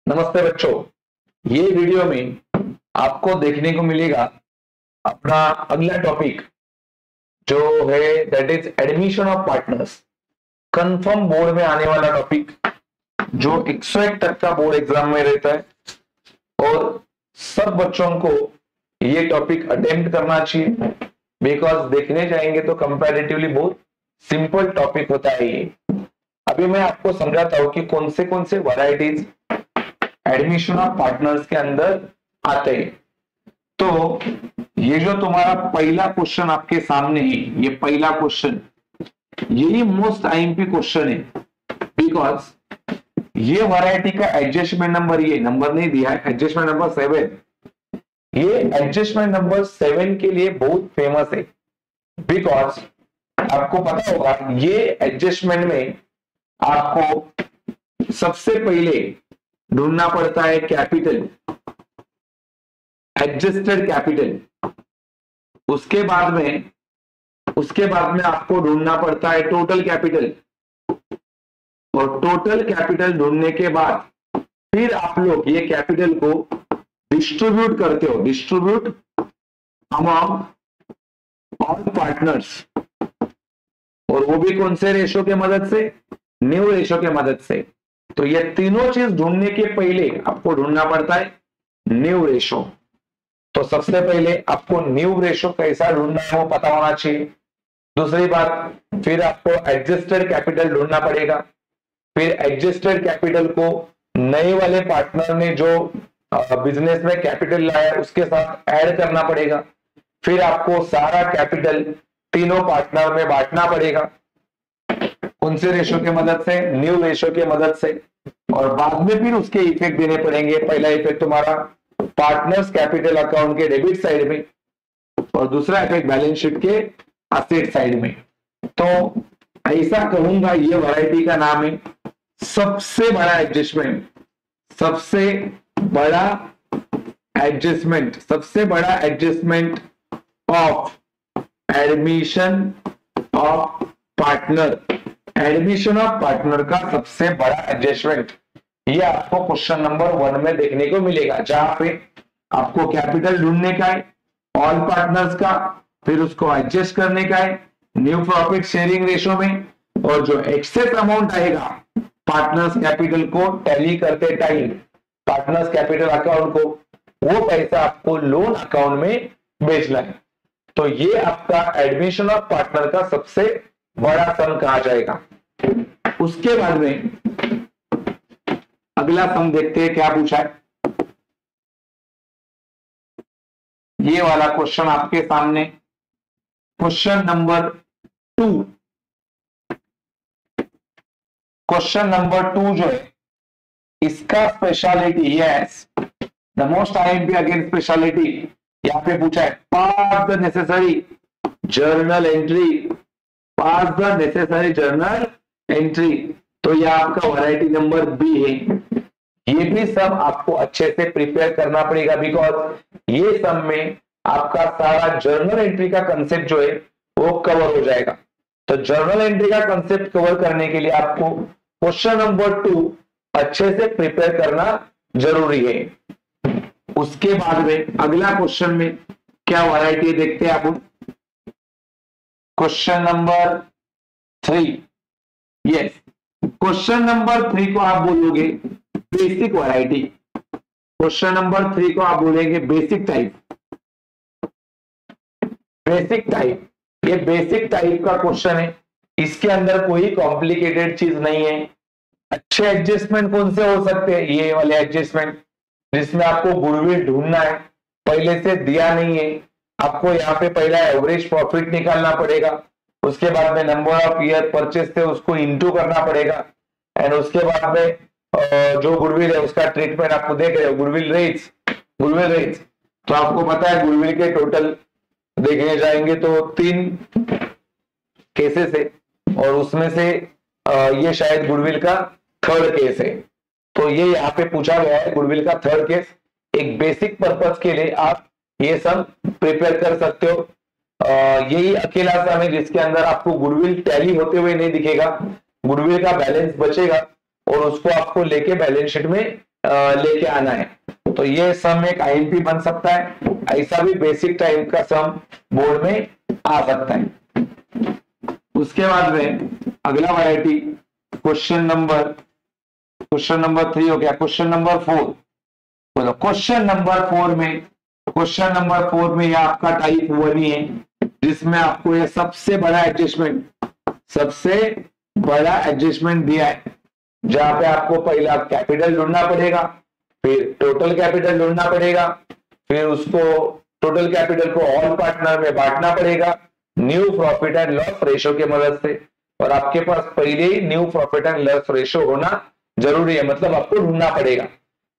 नमस्ते बच्चों, ये वीडियो में आपको देखने को मिलेगा अपना अगला टॉपिक जो है that is admission of partners. Confirm board में आने वाला टॉपिक जो 101 तक का बोर्ड एग्जाम में रहता है और सब बच्चों को ये टॉपिक अटेम्प्ट करना चाहिए बिकॉज देखने जाएंगे तो कंपैरेटिवली बहुत सिंपल टॉपिक होता है ये। अभी मैं आपको समझाता हूं कि कौन से वैरायटीज एडमिशन ऑफ पार्टनर्स के अंदर आते हैं। तो ये जो तुम्हारा पहला क्वेश्चन आपके सामने है, ये पहला क्वेश्चन यही मोस्ट आईएमपी क्वेश्चन है बिकॉज ये वैरायटी का एडजस्टमेंट नंबर, ये नंबर नहीं दिया है, एडजस्टमेंट नंबर 7, ये एडजस्टमेंट नंबर 7 के लिए बहुत फेमस है बिकॉज आपको पता होगा ये एडजस्टमेंट में आपको सबसे पहले ढूंढना पड़ता है कैपिटल, एडजस्टेड कैपिटल। उसके बाद में आपको ढूंढना पड़ता है टोटल कैपिटल और टोटल कैपिटल ढूंढने के बाद फिर आप लोग ये कैपिटल को डिस्ट्रीब्यूट करते हो, डिस्ट्रीब्यूट अमॉन्ग ऑल पार्टनर्स, और वो भी कौन से रेशो के मदद से, न्यू रेशो के मदद से। तो ये तीनों चीज ढूंढने के पहले आपको ढूंढना पड़ता है न्यू रेशो। तो सबसे पहले आपको न्यू रेशो कैसा ढूंढना है वो पता होना चाहिए। दूसरी बात, फिर आपको एडजस्टेड कैपिटल ढूंढना पड़ेगा। फिर एडजस्टेड कैपिटल को नए वाले पार्टनर ने जो बिजनेस में कैपिटल लाया उसके साथ ऐड करना पड़ेगा। फिर आपको सारा कैपिटल तीनों पार्टनर में बांटना पड़ेगा, उनसे रेशो के मदद से, न्यू रेशो के मदद से, और बाद में फिर उसके इफेक्ट देने पड़ेंगे। पहला इफेक्ट तुम्हारा पार्टनर्स कैपिटल अकाउंट के डेबिट साइड में और दूसरा इफेक्ट बैलेंस शीट के एसेट साइड में। तो ऐसा कहूंगा ये वैरायटी का नाम है सबसे बड़ा एडजस्टमेंट, सबसे बड़ा एडजस्टमेंट, सबसे बड़ा adjustment of admission of partner, admission of partner का सबसे बड़ा एडजस्टमेंट। ये आपको क्वेश्चन नंबर 1 में देखने को मिलेगा जहां पे आपको कैपिटल ढूंढने का है ऑल पार्टनर्स का, फिर उसको एडजस्ट करने का है न्यू प्रॉफिट शेयरिंग रेशो में, और जो एक्सेस अमाउंट आएगा पार्टनर्स कैपिटल को टैली करते टाइम, पार्टनर्स कैपिटल अकाउंट को, वो पैसा आपको लोन अकाउंट में भेजना है। तो ये आपका एडमिशन ऑफ पार्टनर का सबसे बड़ा सम कहा जाएगा। उसके बाद में अगला सम देखते हैं क्या पूछा है। ये वाला क्वेश्चन आपके सामने, क्वेश्चन नंबर 2। क्वेश्चन नंबर 2 जो है इसका speciality, yes the most IMP again speciality, यहां पे पूछा है pass the necessary journal entry, pass the necessary journal entry. तो यह आपका वैरायटी नंबर बी है। ये भी सब आपको अच्छे से प्रिपेयर करना पड़ेगा बिकॉज ये सब में आपका सारा जर्नल एंट्री का कंसेप्ट जो है वो कवर हो जाएगा। तो जर्नल एंट्री का कंसेप्ट कवर करने के लिए आपको क्वेश्चन नंबर 2 अच्छे से प्रिपेयर करना जरूरी है। उसके बाद में अगला क्वेश्चन में क्या वैरायटी देखते हैं आप। Question number 3, yes question number 3 को आप बोलोगे बेसिक वैरायटी, क्वेश्चन नंबर 3 को आप बोलेंगे बेसिक टाइप, बेसिक टाइप। ये बेसिक टाइप का क्वेश्चन है, इसके अंदर कोई कॉम्प्लिकेटेड चीज नहीं है। अच्छे एडजस्टमेंट कौन से हो सकते हैं, ये वाले एडजस्टमेंट जिसमें आपको गुडविल ढूंढना है, पहले से दिया नहीं है, आपको यहाँ पे पहला एवरेज प्रॉफिट निकालना पड़ेगा, उसके बाद में नंबर ऑफ ईयर परचेस थे उसको इंटू करना पड़ेगा, एंड उसके बाद में जो गुडविल है उसका ट्रीटमेंट आपको देख रहे हो, गुडविल रेट्स, गुडविल रेट्स। तो आपको पता है गुडविल के टोटल देखने जाएंगे तो 3 केसेस है और उसमें से ये शायद गुडविल का 3rd केस है। तो ये यहाँ पे पूछा गया है गुडविल का 3rd केस। एक बेसिक पर्पस के लिए आप ये सब प्रिपेयर कर सकते हो। यही अकेला सम है जिसके अंदर आपको गुडविल टैली होते हुए नहीं दिखेगा, गुडविल का बैलेंस बचेगा और उसको आपको लेके बैलेंस शीट में लेके आना है। तो ये सम एक आईएमपी बन सकता है, ऐसा भी बेसिक टाइम का सम बोर्ड में आ सकता है। उसके बाद में अगला वैरायटी क्वेश्चन नंबर 3 हो गया। क्वेश्चन नंबर 4 बोलो। क्वेश्चन नंबर 4 में ये आपका टाइप 1 ही है, जिसमें आपको ये सबसे बड़ा एडजस्टमेंट दिया है, जहां पे आपको पहला कैपिटल ढूंढना पड़ेगा, फिर टोटल कैपिटल ढूंढना पड़ेगा, फिर उसको टोटल कैपिटल को ऑल पार्टनर में बांटना पड़ेगा new profit and loss ratio की मदद से। और आपके पास पहले ही new profit and loss ratio होना जरूरी है, मतलब आपको ढूंढना पड़ेगा।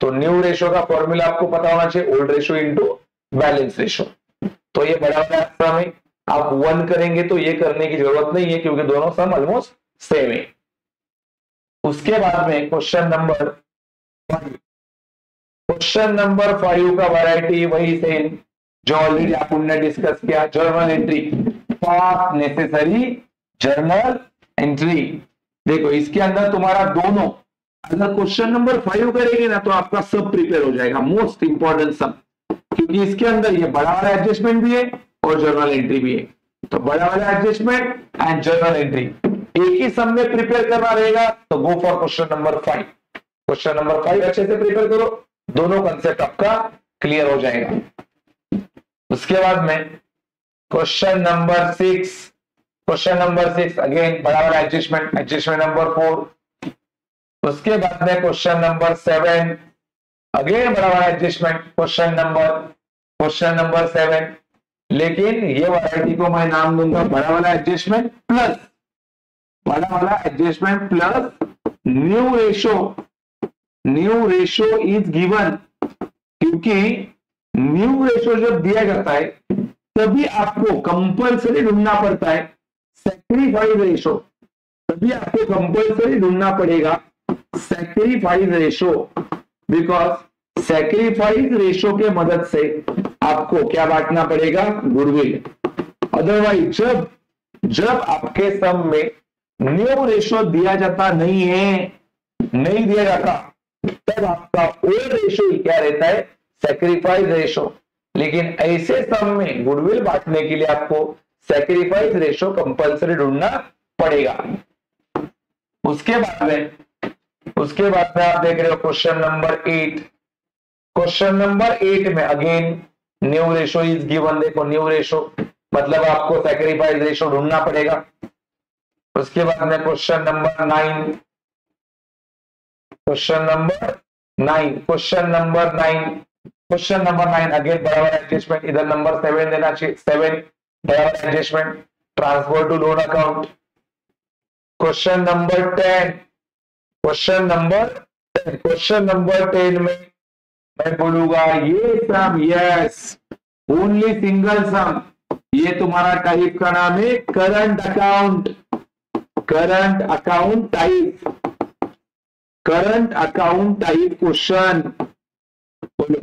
तो न्यू रेशो का फॉर्मूला आपको पता होना चाहिए, old ratio into balance ratio. तो ये बड़ा बड़ा सम है, आप 1 करेंगे तो ये करने की जरूरत नहीं है, क्योंकि दोनों सम ऑलमोस्ट सेम है। उसके बाद में क्वेश्चन नंबर 5 का वैरायटी वही सेम जो ऑलरेडी आपने डिस्कस किया, journal entry, past necessary journal entry. देखो इसके अंदर तुम्हारा दोनों, अगर क्वेश्चन नंबर 5 करेंगे ना तो आपका सब प्रिपेयर हो जाएगा, मोस्ट इंपॉर्टेंट सम, क्योंकि इसके अंदर ये बड़ा वाला एडजस्टमेंट भी है और जर्नल एंट्री भी है। तो बड़ा वाला एडजस्टमेंट एंड जर्नल एंट्री एक ही सम में प्रिपेयर करना रहेगा, तो go for question number 5। Question number 5 अच्छे से प्रिपेयर करो, दोनों कंसेप्ट आपका क्लियर हो जाएगा। उसके बाद में क्वेश्चन नंबर 6 अगेन बड़ा वाला एडजस्टमेंट नंबर 4। उसके बाद में क्वेश्चन नंबर 7 अगेन बड़ा वाला एडजस्टमेंट क्वेश्चन नंबर 7। लेकिन ये वैरायटी को मैं नाम दूंगा बड़ा वाला adjustment plus new ratio is given, क्योंकि न्यू रेशो जब दिया जाता है तभी आपको कंपल्सरी ढूंढना पड़ता है सैक्रिफाइस रेशो, तभी आपको कंपल्सरी ढूंढना पड़ेगा sacrifice ratio, because sacrifice ratio के मदद से आपको क्या बांटना पड़ेगा, गुडविल। अदरवाइज जब आपके सम में न्यू रेशो दिया जाता नहीं दिया जाता, तब आपका ओल्ड रेशो ही क्या रहता है, सैक्रिफाइस रेशो। लेकिन ऐसे सम में गुडविल बांटने के लिए आपको सैक्रिफाइस रेशो कंपल्सरी ढूंढना पड़ेगा। उसके बाद में आप देख रहे हो क्वेश्चन नंबर 8 में again new ratio is given. देखो न्यू रेशो मतलब आपको सैक्रिफाइस रेशो ढूंढना पड़ेगा। उसके बाद में क्वेश्चन नंबर 9 अगेन बराबर एडजस्टमेंट, इधर नंबर 7 देना चाहिए, 7 बराबर adjustment, transfer to loan account. Question number 10 में मैं बोलूंगा ये sum, yes only single sum, ये तुम्हारा टाइप का नाम है करंट अकाउंट टाइप क्वेश्चन। बोलो,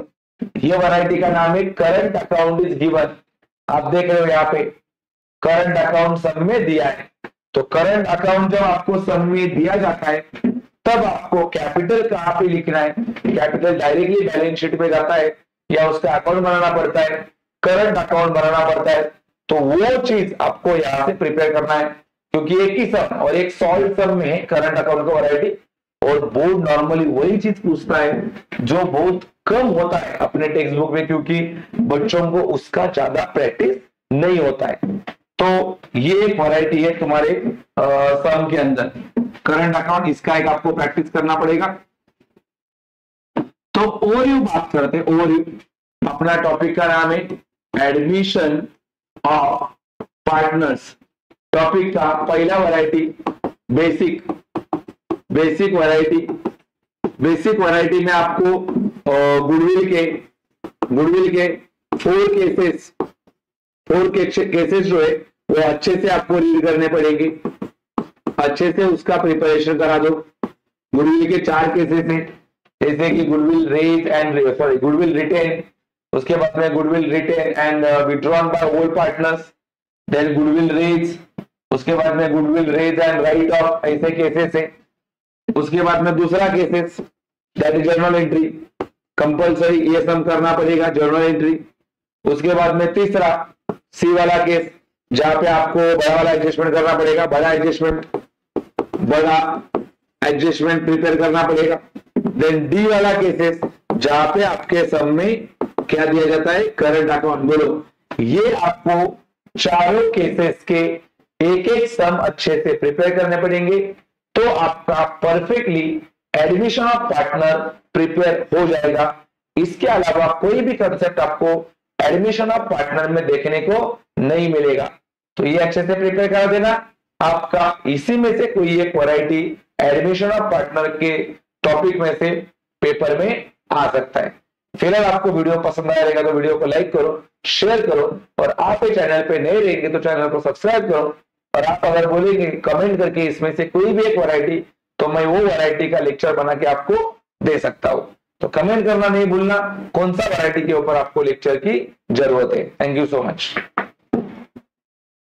ये वैरायटी का नाम है करंट अकाउंट इज गिवन। आप देख रहे हो यहाँ पे करंट अकाउंट सम में दिया है। तो करंट अकाउंट जब आपको सम में दिया जाता है तब आपको कैपिटल कहां पे लिखना है, कैपिटल डायरेक्टली बैलेंस शीट पे जाता है या उसका अकाउंट बनाना पड़ता है, करंट अकाउंट बनाना पड़ता है। तो वो चीज आपको यहां से प्रिपेयर करना है, क्योंकि एक ही सम और एक सॉल्व सम में है करंट अकाउंट का वैरायटी। और बोर्ड नॉर्मली वही चीज पूछता है जो बहुत कम होता है अपने टेक्स्ट बुक में, क्योंकि बच्चों को उसका ज्यादा प्रैक्टिस नहीं होता है। तो ये एक वैरायटी है तुम्हारे सम के अंदर करंट अकाउंट, इसका एक आपको प्रैक्टिस करना पड़ेगा। तो ओवरव्यू बात करते हैं। ओवरव्यू अपना टॉपिक का नाम है एडमिशन ऑफ पार्टनर्स। टॉपिक का पहला वैरायटी बेसिक वैरायटी में आपको गुडविल के 4 केसेस जो है वो अच्छे से आपको रीड करने पड़ेंगे, अच्छे से उसका प्रिपरेशन करा दो। गुडविल के 4 केसेस हैं, जैसे कि गुडविल रिटेन, उसके बाद में goodwill retain and withdrawn by old partners, then goodwill raise, उसके बाद में goodwill raise and write off, ऐसे केसेस है। उसके बाद में दूसरा cases that is journal entry, compulsory ये सम करना पड़ेगा जर्नल एंट्री। उसके बाद में तीसरा सी वाला केस जहां पे आपको बड़ा वाला एडजस्टमेंट करना पड़ेगा, बड़ा एडजस्टमेंट प्रिपेयर करना पड़ेगा। देन डी वाला केसेस जहां पे आपके सम में क्या दिया जाता है, करंट अकाउंट। बोलो, ये आपको चारों केसेस के एक एक सम अच्छे से प्रिपेयर करने पड़ेंगे, तो आपका perfectly admission of partner prepare हो जाएगा। इसके अलावा कोई भी कंसेप्ट आपको एडमिशन ऑफ पार्टनर में देखने को नहीं मिलेगा, तो ये अच्छे से प्रिपेयर कर देना। आपका इसी में से कोई एक वैरायटी एडमिशन ऑफ पार्टनर के टॉपिक में से पेपर में आ सकता है। फिलहाल आपको वीडियो पसंद आया रहेगा तो वीडियो को लाइक करो, शेयर करो, और आप इस चैनल पे नए रहेंगे तो चैनल को सब्सक्राइब करो। और आप अगर बोलेंगे कमेंट करके इसमें से कोई भी एक वैरायटी, तो मैं वो वैरायटी का लेक्चर बना के आपको दे सकता हूं। तो कमेंट करना नहीं भूलना कौन सा वैरायटी के ऊपर आपको लेक्चर की जरूरत है। Thank you so much.